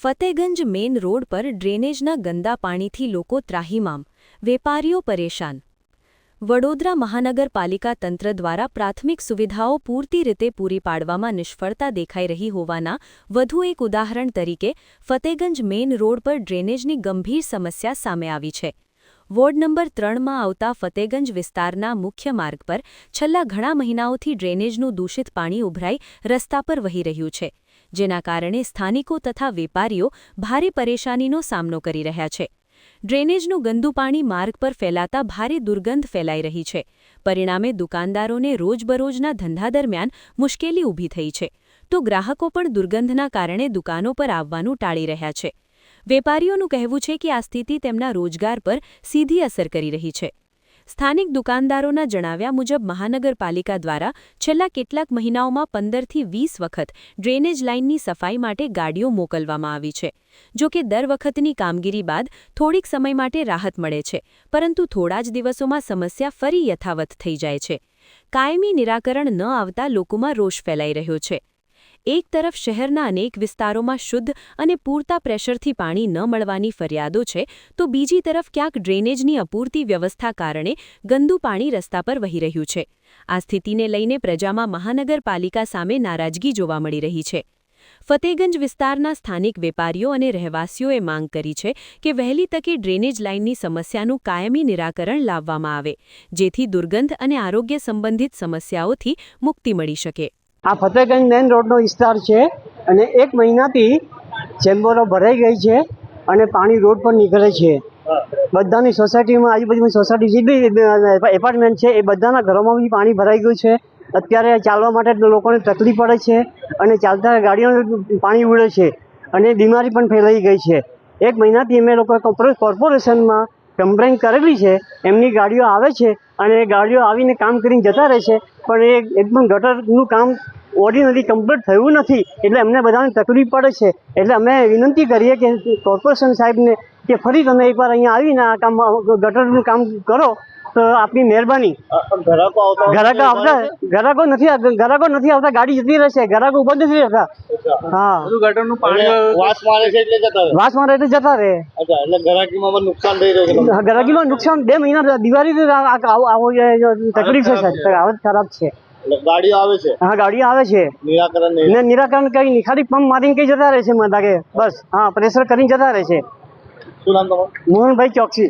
Fatehganj main road પર ડ્રેનેજના ગંદા પાણીથી લોકો ત્રાહિમામ, વેપારીઓ પરેશાન. વડોદરા મહાનગરપાલિકા તંત્ર દ્વારા પ્રાથમિક સુવિધાઓ પૂરતી રીતે પૂરી પાડવામાં નિષ્ફળતા દેખાઈ રહી હોવાના વધુ એક ઉદાહરણ તરીકે ફતેગંજ મેઇન રોડ પર ડ્રેનેજની ગંભીર સમસ્યા સામે આવી છે. વોર્ડ નંબર 3માં આવતા ફતેગંજ વિસ્તારના મુખ્ય માર્ગ પર છેલ્લા ઘણા મહિનાઓથી ડ્રેનેજનું દૂષિત પાણી ઉભરાઈ રસ્તા પર વહી રહ્યું છે, જેના કારણે સ્થાનિકો તથા વેપારીઓ ભારે પરેશાનીનો સામનો કરી રહ્યા છે. ડ્રેનેજનું ગંદુ પાણી માર્ગ પર ફેલાતા ભારે દુર્ગંધ ફેલાઈ રહી છે. પરિણામે દુકાનદારોને રોજબરોજના ધંધા દરમિયાન મુશ્કેલી ઊભી થઈ છે, તો ગ્રાહકો પણ દુર્ગંધના કારણે દુકાનો પર આવવાનું ટાળી રહ્યા છે. વેપારીઓનું કહેવું છે કે આ સ્થિતિ તેમના રોજગાર પર સીધી અસર કરી રહી છે. સ્થાનિક દુકાનદારોના જણાવ્યા મુજબ મહાનગરપાલિકા દ્વારા છેલ્લા કેટલાક મહિનાઓમાં 15થી 20 વખત ડ્રેનેજ લાઇનની સફાઈ માટે ગાડીઓ મોકલવામાં આવી છે. જો કે દર વખતની કામગીરી બાદ થોડીક સમય માટે રાહત મળે છે, પરંતુ થોડા જ દિવસોમાં સમસ્યા ફરી યથાવત થઈ જાય છે. કાયમી નિરાકરણ ન આવતા લોકોમાં રોષ ફેલાઈ રહ્યો છે. એક તરફ શહેરના અનેક વિસ્તારોમાં શુદ્ધ અને પૂરતા પ્રેશરથી પાણી ન મળવાની ફરિયાદો છે, તો બીજી તરફ ક્યાંક ડ્રેનેજની અપૂરતી વ્યવસ્થા કારણે ગંદુ પાણી રસ્તા પર વહી રહ્યું છે. આ સ્થિતિને લઈને પ્રજામાં મહાનગરપાલિકા સામે નારાજગી જોવા મળી રહી છે. ફતેગંજ વિસ્તારના સ્થાનિક વેપારીઓ અને રહેવાસીઓએ માંગ કરી છે કે વહેલી તકે ડ્રેનેજ લાઇનની સમસ્યાનું કાયમી નિરાકરણ લાવવામાં આવે, જેથી દુર્ગંધ અને આરોગ્ય સંબંધિત સમસ્યાઓથી મુક્તિ મળી શકે. આ ફતેગંજ મેઇન રોડનો વિસ્તાર છે અને એક મહિનાથી ચેમ્બરો ભરાઈ ગઈ છે અને પાણી રોડ પર નીકળે છે. બધાની સોસાયટીમાં, આજુબાજુની સોસાયટી જે બી એપાર્ટમેન્ટ છે એ બધાના ઘરોમાં બી પાણી ભરાઈ ગયું છે. અત્યારે ચાલવા માટે લોકોને તકલીફ પડે છે અને ચાલતા ગાડીઓને પાણી ઉડે છે અને બીમારી પણ ફેલાઈ ગઈ છે. એક મહિનાથી અમે લોકો કોર્પોરેશનમાં કમ્પ્લેન કરેલી છે. એમની ગાડીઓ આવે છે અને ગાડીઓ આવીને કામ કરીને જતા રહે છે, પણ એ એકદમ ગટરનું કામ ઓર્ડિનરી કમ્પ્લીટ થયું નથી, એટલે અમને બધાને તકલીફ પડે છે. એટલે અમે વિનંતી કરીએ કે કોર્પોરેશન સાહેબને કે ફરી તમે એકવાર અહીંયા આવીને આ કામ ગટરનું કામ કરો તો આપની મહેરબાની. ગ્રાહકો નથી આવતા, ગાડી જતી રહેશે, ગ્રાહકો ઉભા નથી રહેતા. હા, ગટરનું પાણી વાસ મારે છે એટલે જતા રહે. વાસ મારે એટલે જતા રહે. એટલે ગ્રાહકીમાં નુકસાન થઈ રહ્યું છે. ગ્રાહકીમાં નુકસાન 2 મહિના દિવાળી આવો તકલીફ છે, હાલત ખરાબ છે. ગાડીઓ આવે છે. હા, ગાડીઓ આવે છે. નિરાકરણ કઈ નહીં, ખાલી પંપ મારીને કઈ જતા રહે છે. બસ, હા, પ્રેશર કરીને જતા રહે છે. શું નામ તમારું? મોહનભાઈ ચોકસી.